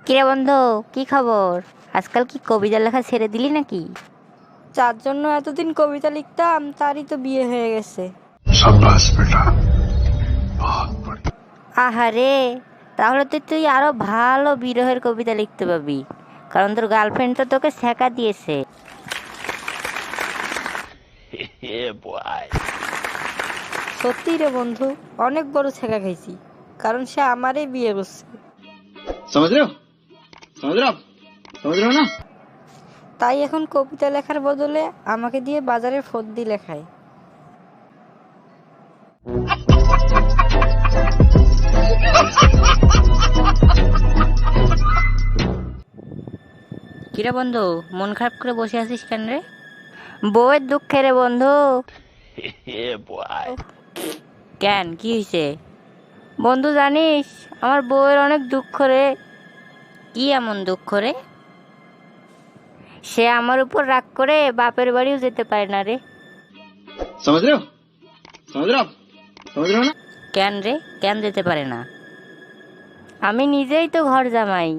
কিরে বন্ধু, কি খবর? আজকাল কি কবিতা লেখা ছেড়ে দিলি নাকি? যার জন্য এতদিন কবিতা লিখতাম তারই তো বিয়ে হয়ে গেছে। शाबाश बेटा, बहुत बढ़िया। আহারে, তাহলে তো তুই আরো ভালো বিরহের কবিতা লিখতে পাবি, কারণ তোর গার্লফ্রেন্ড তো তোকে ছ্যাঁকা দিয়েছে। সত্যি রে বন্ধু, অনেক বড় ছেঁকা খাইছি, কারণ সে আমারই বিয়ে করছে। समझ रहे हो समझ रहे हो आप समझ रहे हो ना। তাই এখন কবিতা লেখার বদলে আমাকে দিয়ে বাজারের ফদ্দি লেখায়। কিরে বন্ধু, মন খারাপ করে বসে আছিস কেন রে? বউয়ের দুঃখে রে বন্ধু। কেন, কি হয়েছে? বন্ধু জানিস, আমার বউয়ের অনেক দুঃখ রে। কি এমন দুঃখ রে? সে আমার উপর রাগ করে বাপের বাড়িও যেতে পারে না রে। समझ रहे हो समझ रहे हो आप समझ रहे हो ना। কেন রে, কেন যেতে পারে না? আমি নিজেই তো ঘর জামাই।